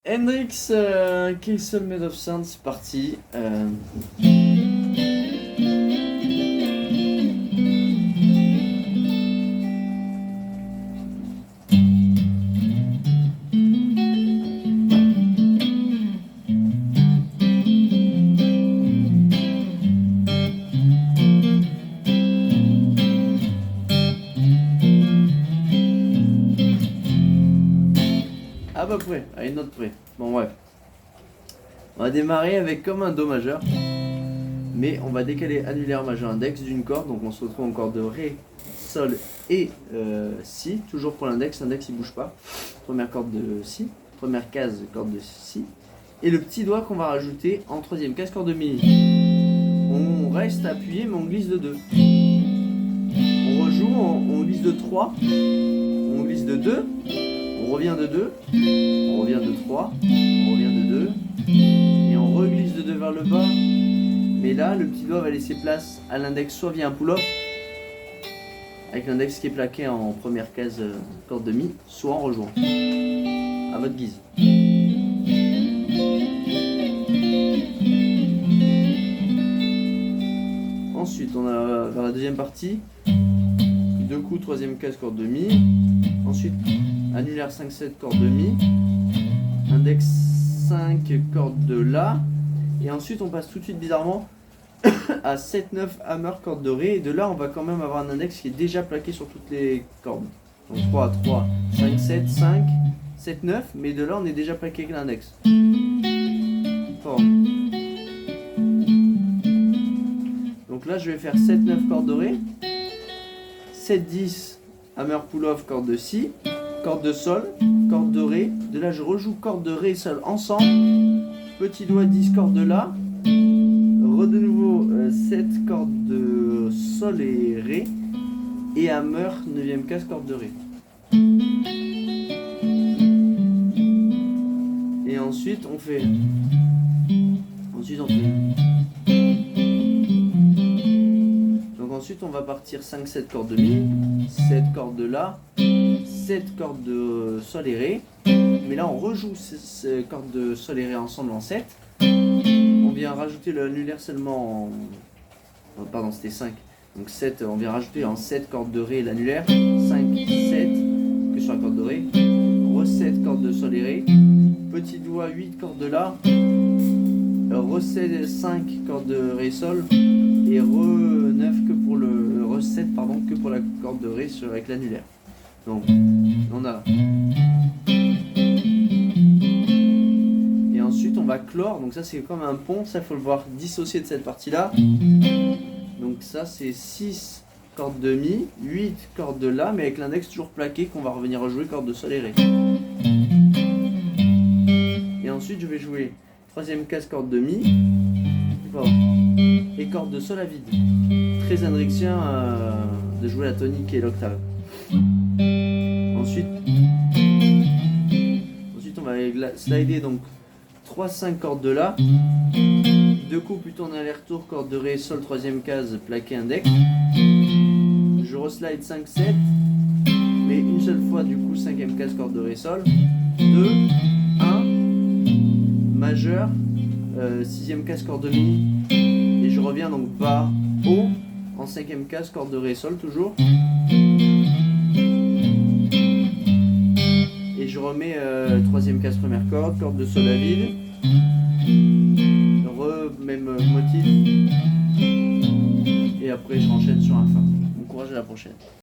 Hendrix, Castle Made of Sand, c'est parti. À peu près, à une note près. Bon, bref. On va démarrer avec comme un Do majeur. Mais on va décaler annulaire majeur index d'une corde. Donc on se retrouve en corde de Ré, Sol et Si. Toujours pour l'index. L'index il bouge pas. Première corde de Si. Première case, corde de Si. Et le petit doigt qu'on va rajouter en troisième case, corde de Mi. On reste appuyé mais on glisse de 2. On rejoue, on glisse de 3. On glisse de 2. On revient de 2, on revient de 3, on revient de 2, et on reglisse de 2 vers le bas. Mais là, le petit doigt va laisser place à l'index soit via un pull-off, avec l'index qui est plaqué en première case corde de Mi, soit en rejoint. À votre guise. Ensuite, on a vers la deuxième partie, deux coups, troisième case corde de Mi. Ensuite, annulaire 5-7 corde de Mi, index 5 corde de La, et ensuite on passe tout de suite bizarrement à 7-9 hammer corde de Ré, et de là on va quand même avoir un index qui est déjà plaqué sur toutes les cordes. Donc 3, 3, 5, 7, 5, 7, 9, mais de là on est déjà plaqué avec l'index. Donc là je vais faire 7-9 corde de Ré, 7-10 hammer pull-off corde de Si, corde de Sol, corde de Ré. De là, je rejoue corde de Ré et Sol ensemble. Petit doigt 10 corde de La. De nouveau 7 cordes de Sol et Ré. Et hammer, 9ème case, corde de Ré. Et ensuite, on fait. Ensuite, on va partir 5-7 cordes de Mi, 7 cordes de La, 7 cordes de Sol et Ré. Mais là, on rejoue ces cordes de Sol et Ré ensemble en 7. On vient rajouter le annulaire seulement en... Pardon, c'était 5. Donc 7, on vient rajouter en 7 cordes de Ré l'annulaire. 5, 7, que sur la corde de Ré. Re-7 cordes de Sol et Ré. Petit doigt, 8 cordes de La. Re-7, 5 cordes de Ré Sol. Et Re9 que pour le Re7 pardon, que pour la corde de Ré avec l'annulaire. Donc on a. Et ensuite on va clore, donc ça c'est comme un pont, ça il faut le voir dissocié de cette partie là. Donc ça c'est 6 cordes de Mi, 8 cordes de La, mais avec l'index toujours plaqué qu'on va revenir rejouer corde de Sol et Ré. Et ensuite je vais jouer troisième case corde de Mi. Et corde de Sol à vide. Très hendrixien de jouer la tonique et l'octave. Ensuite on va slider donc 3-5 cordes de La. Deux coups plutôt en aller-retour, corde de Ré, Sol, troisième case, plaqué index. Je reslide 5-7, mais une seule fois du coup, cinquième case, corde de Ré, Sol. 2, 1, majeur, sixième case, corde de Mi. Et je reviens donc bas, haut, en cinquième case, corde de Ré, Sol toujours. Et je remets troisième case, première corde, corde de Sol à vide. Même motif. Et après je renchaîne sur un Fa. Bon courage à la prochaine.